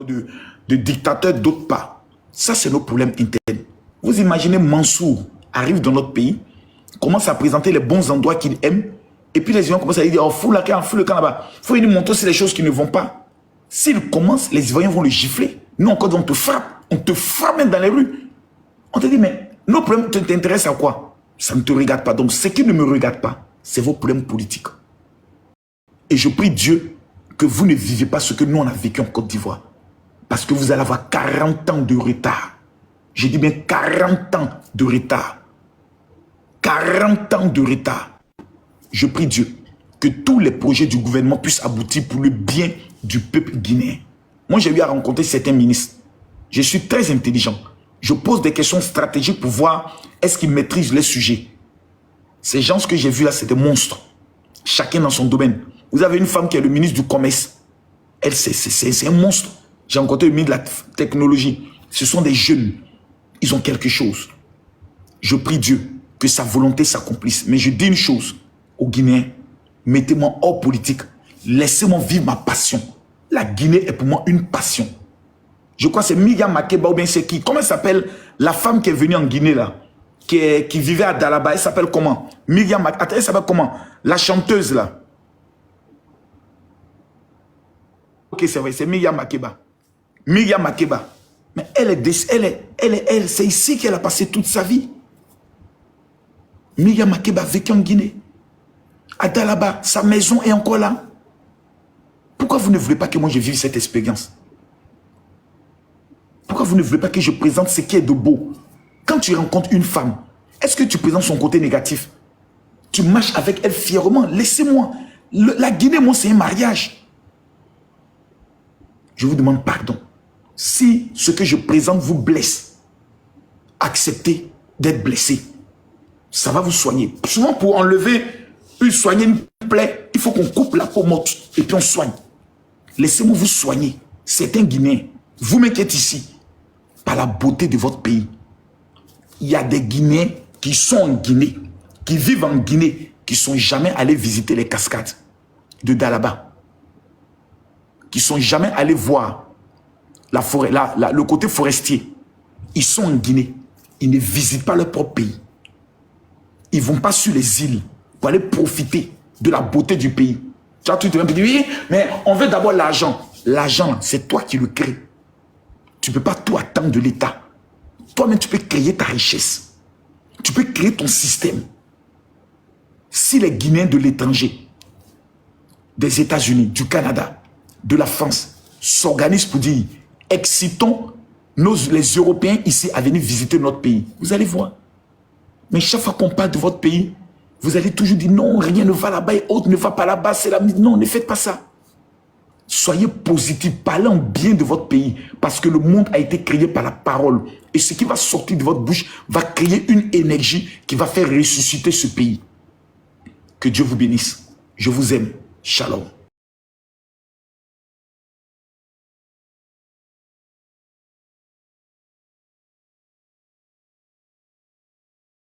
de dictateurs, d'autres pas. Ça, c'est nos problèmes internes. Vous imaginez Mansour arrive dans notre pays, commence à présenter les bons endroits qu'il aime, et puis les Ivoiriens commencent à lui dire, oh, fous le camp là-bas. Il faut lui montrer aussi les choses qui ne vont pas. S'il commence, les Ivoiriens vont le gifler. Nous, encore, on te frappe. On te frappe même dans les rues. On te dit, mais nos problèmes t'intéressent à quoi? Ça ne te regarde pas. Donc, ce qui ne me regarde pas, c'est vos problèmes politiques. Et je prie Dieu que vous ne vivez pas ce que nous, on a vécu en Côte d'Ivoire. Parce que vous allez avoir 40 ans de retard. Je dis bien 40 ans de retard. 40 ans de retard. Je prie Dieu que tous les projets du gouvernement puissent aboutir pour le bien du peuple guinéen. Moi, j'ai eu à rencontrer certains ministres. Je suis très intelligent. Je pose des questions stratégiques pour voir est-ce qu'ils maîtrisent les sujets. Ces gens que j'ai vus là, c'est des monstres. Chacun dans son domaine. Vous avez une femme qui est le ministre du Commerce. Elle, c'est un monstre. J'ai rencontré le ministre de la Technologie. Ce sont des jeunes. Ils ont quelque chose. Je prie Dieu que sa volonté s'accomplisse. Mais je dis une chose aux Guinéens. Mettez-moi hors politique. Laissez-moi vivre ma passion. La Guinée est pour moi une passion. Je crois que c'est Myriam Makeba ou bien c'est qui? Comment elle s'appelle la femme qui est venue en Guinée là? Qui vivait à Dalaba. Elle s'appelle comment? Myriam Makeba. Elle s'appelle comment? La chanteuse là. Ok, c'est vrai, c'est Myriam Makeba. Myriam Makeba. Mais c'est ici qu'elle a passé toute sa vie. Myriam Makeba a vécu en Guinée. À Dalaba, sa maison est encore là. Pourquoi vous ne voulez pas que moi je vive cette expérience? Pourquoi vous ne voulez pas que je présente ce qui est de beau? Quand tu rencontres une femme, est-ce que tu présentes son côté négatif? Tu marches avec elle fièrement. Laissez-moi. La Guinée, moi, c'est un mariage. Je vous demande pardon. Si ce que je présente vous blesse, acceptez d'être blessé. Ça va vous soigner. Souvent, pour enlever, soigner une plaie, il faut qu'on coupe la peau morte et puis on soigne. Laissez-moi vous soigner. C'est un Guinéen. Vous-même qui êtes ici, par la beauté de votre pays. Il y a des Guinéens qui sont en Guinée, qui vivent en Guinée, qui ne sont jamais allés visiter les cascades de Dalaba. Qui ne sont jamais allés voir la forêt, le côté forestier. Ils sont en Guinée. Ils ne visitent pas leur propre pays. Ils ne vont pas sur les îles pour aller profiter de la beauté du pays. Tu vas tout te dire, oui, mais on veut d'abord l'argent. L'argent, c'est toi qui le crées. Tu ne peux pas tout attendre de l'État. Toi-même, tu peux créer ta richesse. Tu peux créer ton système. Si les Guinéens de l'étranger, des États-Unis, du Canada, de la France, s'organisent pour dire, excitons les Européens ici à venir visiter notre pays. Vous allez voir. Mais chaque fois qu'on parle de votre pays, vous allez toujours dire, non, rien ne va là-bas et autre ne va pas là-bas. C'est la... Non, ne faites pas ça. Soyez positif, parlez en bien de votre pays, parce que le monde a été créé par la parole. Et ce qui va sortir de votre bouche va créer une énergie qui va faire ressusciter ce pays. Que Dieu vous bénisse. Je vous aime. Shalom.